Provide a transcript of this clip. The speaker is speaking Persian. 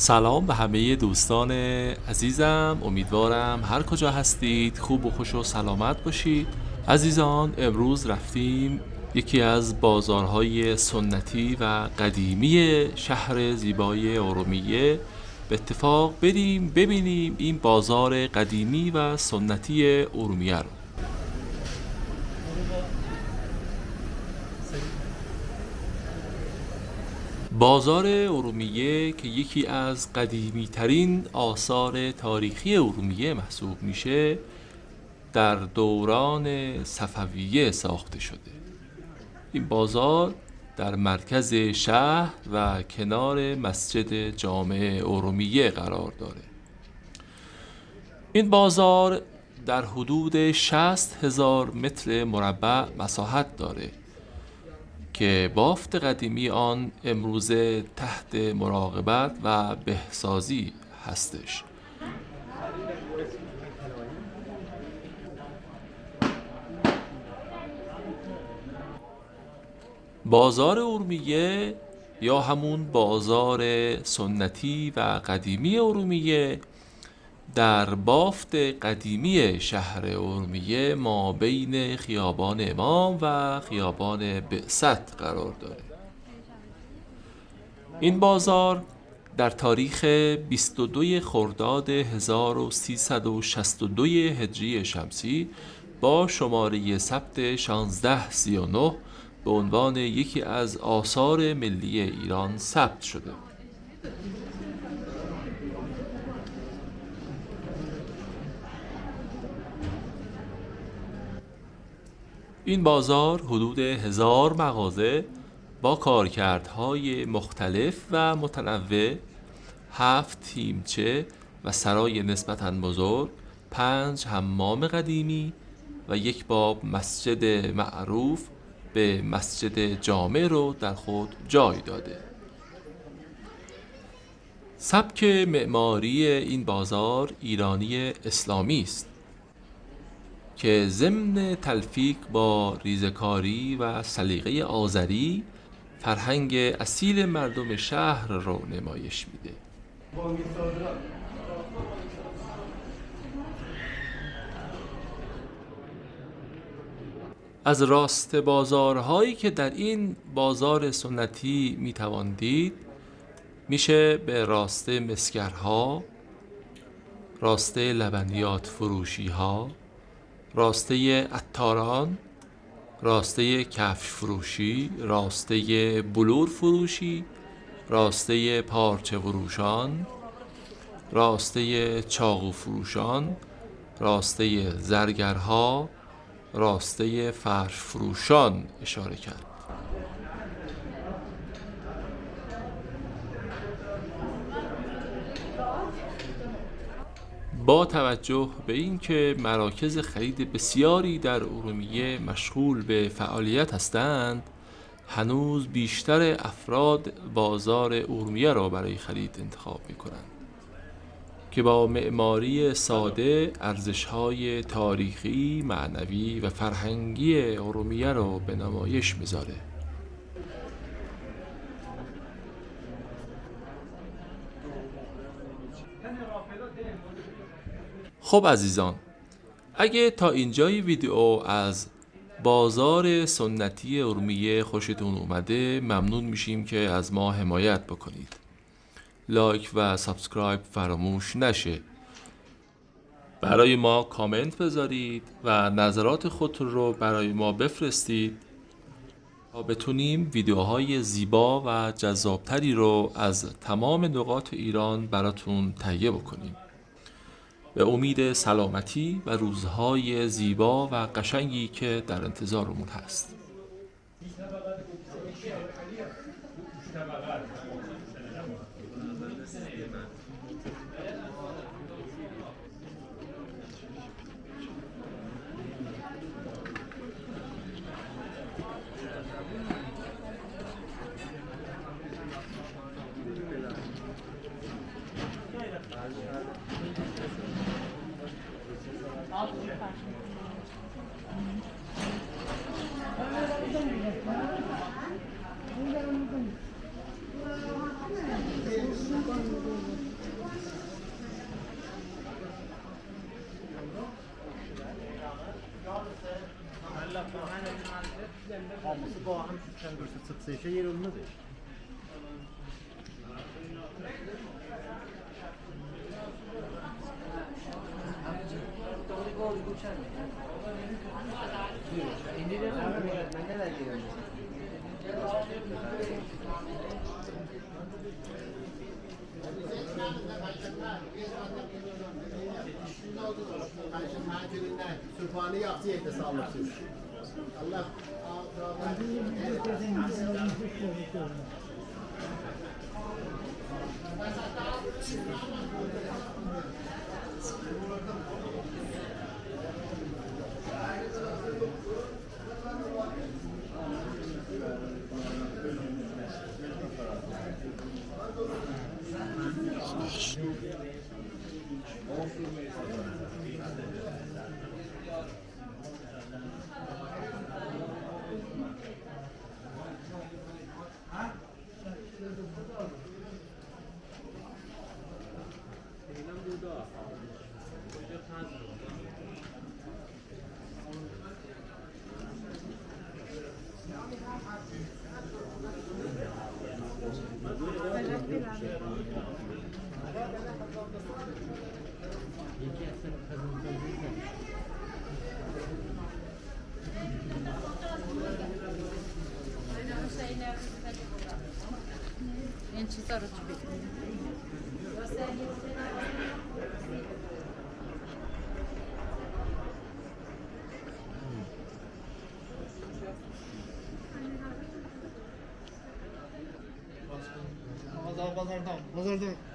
سلام به همه دوستان عزیزم، امیدوارم هر کجا هستید خوب و خوش و سلامت باشید. عزیزان، امروز رفتیم یکی از بازارهای سنتی و قدیمی شهر زیبای ارومیه به اتفاق بریم ببینیم این بازار قدیمی و سنتی ارومیه رو. بازار ارومیه که یکی از قدیمی ترین آثار تاریخی ارومیه محسوب میشه، در دوران صفویه ساخته شده. این بازار در مرکز شهر و کنار مسجد جامع ارومیه قرار داره. این بازار در حدود 60,000 متر مربع مساحت داره که بافت قدیمی آن امروزه تحت مراقبت و بهسازی هستش. بازار ارومیه یا همون بازار سنتی و قدیمی ارومیه در بافت قدیمی شهر ارومیه ما بین خیابان امام و خیابان بعثت قرار داره. این بازار در تاریخ 22 خرداد 1362 هجری شمسی با شماره ثبت 1639 به عنوان یکی از آثار ملی ایران ثبت شده. این بازار حدود 1000 مغازه با کارکردهای مختلف و متنوع، 7 تیمچه و سرای نسبتاً بزرگ، 5 حمام قدیمی و یک باب مسجد معروف به مسجد جامع رو در خود جای داده. سبک معماری این بازار ایرانی اسلامی است که ضمن تلفیق با ریزه‌کاری و سلیقه آذری فرهنگ اصیل مردم شهر رو نمایش میده. از راست بازارهایی که در این بازار سنتی میتوان دید میشه به راسته مسگرها، راسته لبنیات فروشیها، راسته عطاران، راسته کفش فروشی، راسته بلور فروشی، راسته پارچه فروشان، راسته چاقو فروشان، راسته زرگرها، راسته فرش فروشان اشاره کرد. با توجه به اینکه مراکز خرید بسیاری در ارومیه مشغول به فعالیت هستند، هنوز بیشتر افراد بازار ارومیه را برای خرید انتخاب می‌کنند که با معماری ساده ارزش‌های تاریخی، معنوی و فرهنگی ارومیه را به نمایش می‌ذاره. خب عزیزان، اگه تا اینجای ویدیو از بازار سنتی ارومیه خوشتون اومده، ممنون میشیم که از ما حمایت بکنید. لایک و سابسکرایب فراموش نشه. برای ما کامنت بذارید و نظرات خودتون رو برای ما بفرستید تا بتونیم ویدیوهای زیبا و جذابتری رو از تمام نقاط ایران براتون تهیه بکنیم. به امید سلامتی و روزهای زیبا و قشنگی که در انتظارمون هست. Seçe yer olmadı. Sübhane yaptı yerde sağlıksız. Allah انتظار رو Pazarda.